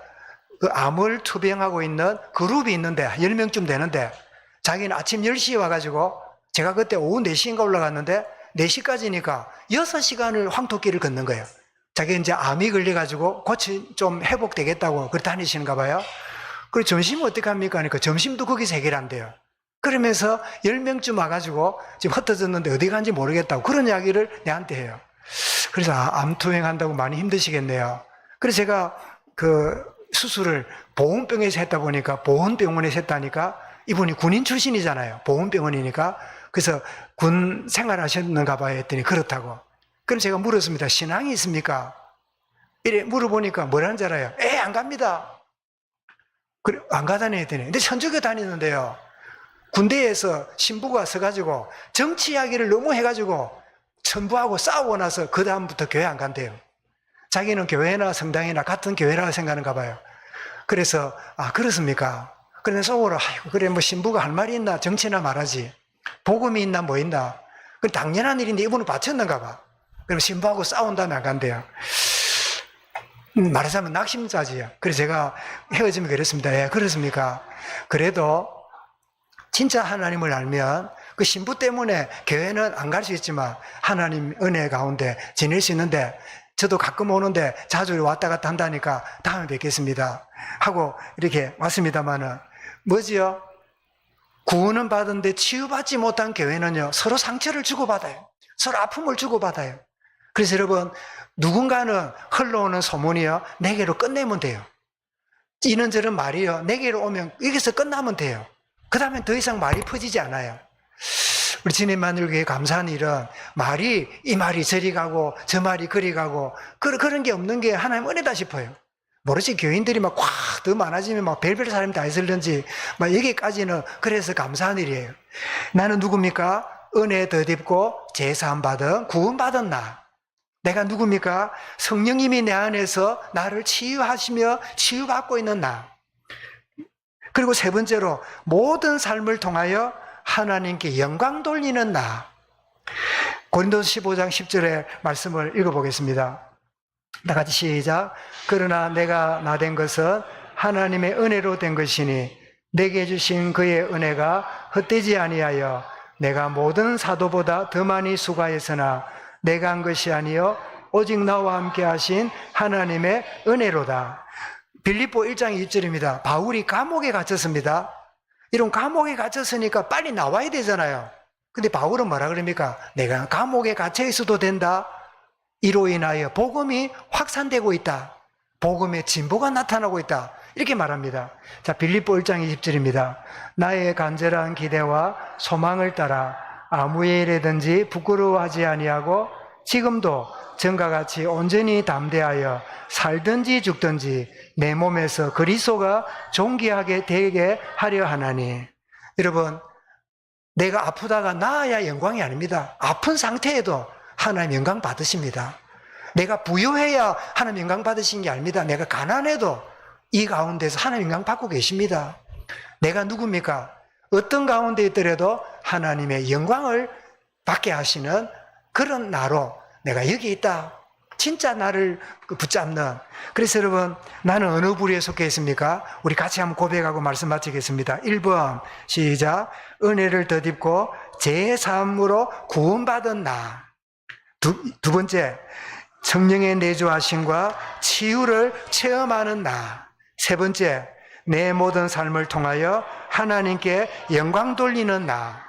그 암을 투병하고 있는 그룹이 있는데 10명쯤 되는데 자기는 아침 10시에 와가지고 제가 그때 오후 4시인가 올라갔는데 4시까지니까 6시간을 황토길을 걷는 거예요. 자기 이제 암이 걸려가지고 좀 회복되겠다고 그렇게 다니시는가 봐요. 그리고 점심은 어떻게 합니까? 그러니까 점심도 거기서 해결한대요. 그러면서 10명쯤 와가지고 지금 흩어졌는데 어디 간지 모르겠다고 그런 이야기를 내한테 해요. 그래서 암투행 한다고 많이 힘드시겠네요. 그래서 제가 수술을 보훈병에서 했다 보니까 보훈병원에서 했다니까 이분이 군인 출신이잖아요. 보훈병원이니까. 그래서 군 생활하셨는가 봐요 했더니 그렇다고. 그럼 제가 물었습니다. 신앙이 있습니까? 이래 물어보니까 뭐라는 줄 알아요? 안 갑니다. 그래, 안 가다니 했더니. 근데 천주교 다니는데요. 군대에서 신부가 서가지고 정치 이야기를 너무 해가지고 천부하고 싸우고 나서 그 다음부터 교회 안 간대요. 자기는 교회나 성당이나 같은 교회라고 생각하는가 봐요. 그래서 그렇습니까? 그래 속으로 그래 뭐 신부가 할 말이 있나 정치나 말하지 복음이 있나 뭐 있나 그 당연한 일인데 이분은 바쳤는가 봐. 그럼 신부하고 싸운 다음에 안 간대요. 말하자면 낙심자지요. 그래서 제가 헤어지면 그랬습니다. 예, 그렇습니까? 그래도 진짜 하나님을 알면 그 신부 때문에 교회는 안 갈 수 있지만 하나님 은혜 가운데 지낼 수 있는데 저도 가끔 오는데 자주 왔다 갔다 한다니까 다음에 뵙겠습니다 하고 이렇게 왔습니다마는 뭐지요? 구원은 받은데 치유받지 못한 교회는요 서로 상처를 주고받아요. 서로 아픔을 주고받아요. 그래서 여러분 누군가는 흘러오는 소문이요 내게로 끝내면 돼요. 이런저런 말이요 내게로 오면 여기서 끝나면 돼요. 그 다음엔 더 이상 말이 퍼지지 않아요. 우리 주님 만들기에 감사한 일은 말이 이 말이 저리 가고 저 말이 그리 가고 그런 게 없는 게 하나님 은혜다 싶어요. 모르지 교인들이 막 더 많아지면 막 별별 사람이 다 있을런지 막 여기까지는 그래서 감사한 일이에요. 나는 누굽니까? 은혜 덧입고 제사함 받은 구원 받은 나. 내가 누굽니까? 성령님이 내 안에서 나를 치유하시며 치유받고 있는 나. 그리고 세 번째로 모든 삶을 통하여 하나님께 영광 돌리는 나. 고린도서 15장 10절의 말씀을 읽어보겠습니다. 다 같이 시작. 그러나 내가 나 된 것은 하나님의 은혜로 된 것이니 내게 주신 그의 은혜가 헛되지 아니하여 내가 모든 사도보다 더 많이 수고하였으나 내가 한 것이 아니요 오직 나와 함께 하신 하나님의 은혜로다. 빌립보 1장 2절입니다. 바울이 감옥에 갇혔습니다. 이런 감옥에 갇혔으니까 빨리 나와야 되잖아요. 근데 바울은 뭐라 그럽니까? 내가 감옥에 갇혀 있어도 된다. 이로 인하여 복음이 확산되고 있다. 복음의 진보가 나타나고 있다. 이렇게 말합니다. 자, 빌립보 1장 20절입니다. 나의 간절한 기대와 소망을 따라 아무 일이든지 부끄러워하지 아니하고 지금도 전과 같이 온전히 담대하여 살든지 죽든지 내 몸에서 그리스도가 존귀하게 되게 하려 하나니. 여러분, 내가 아프다가 나아야 영광이 아닙니다. 아픈 상태에도 하나님 영광 받으십니다. 내가 부유해야 하나님 영광 받으신 게 아닙니다. 내가 가난해도 이 가운데서 하나님 영광 받고 계십니다. 내가 누굽니까? 어떤 가운데 있더라도 하나님의 영광을 받게 하시는 그런 나로 내가 여기 있다. 진짜 나를 붙잡는. 그래서 여러분, 나는 어느 부류에 속해 있습니까? 우리 같이 한번 고백하고 말씀 마치겠습니다. 1번 시작. 은혜를 덧입고 제 삶으로 구원받은 나. 두 번째, 성령의 내주하심과 치유를 체험하는 나. 세 번째, 내 모든 삶을 통하여 하나님께 영광 돌리는 나.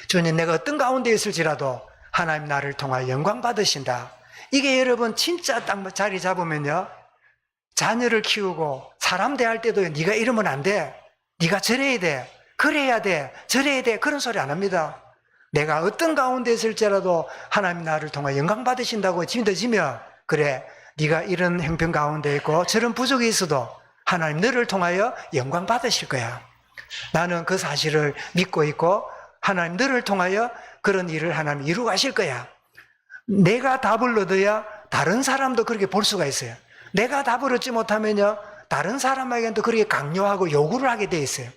주님, 내가 어떤 가운데 있을지라도 하나님 나를 통하여 영광 받으신다. 이게 여러분 진짜 딱 자리 잡으면요, 자녀를 키우고 사람 대할 때도 네가 이러면 안 돼, 네가 저래야 돼, 그래야 돼, 저래야 돼, 그런 소리 안 합니다. 내가 어떤 가운데 있을지라도 하나님 나를 통해 영광 받으신다고 믿어지면, 그래, 네가 이런 형편 가운데 있고 저런 부족이 있어도 하나님 너를 통하여 영광 받으실 거야. 나는 그 사실을 믿고 있고 하나님 너를 통하여 그런 일을 하나님 이루어 가실 거야. 내가 답을 얻어야 다른 사람도 그렇게 볼 수가 있어요. 내가 답을 얻지 못하면요, 다른 사람에게도 그렇게 강요하고 요구를 하게 돼 있어요.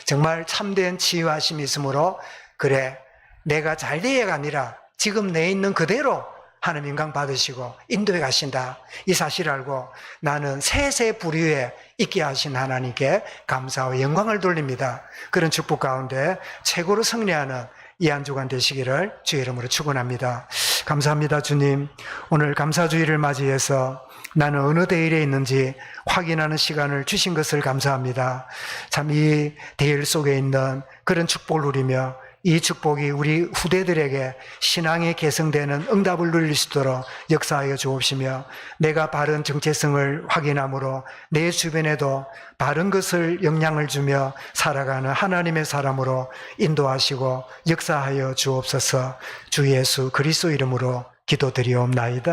정말 참된 치유하심이 있으므로, 그래, 내가 잘 돼야가 아니라 지금 내 있는 그대로 하나님 영광 받으시고 인도해 가신다, 이 사실을 알고 나는 세세 부류에 있게 하신 하나님께 감사와 영광을 돌립니다. 그런 축복 가운데 최고로 승리하는 이 한 주간 되시기를 주의 이름으로 축원합니다. 감사합니다. 주님, 오늘 감사주의를 맞이해서 나는 어느 대일에 있는지 확인하는 시간을 주신 것을 감사합니다. 참 이 대일 속에 있는 그런 축복을 누리며 이 축복이 우리 후대들에게 신앙이 개성되는 응답을 누릴 수 있도록 역사하여 주옵시며, 내가 바른 정체성을 확인함으로 내 주변에도 바른 것을 영향을 주며 살아가는 하나님의 사람으로 인도하시고 역사하여 주옵소서. 주 예수 그리스도 이름으로 기도드리옵나이다.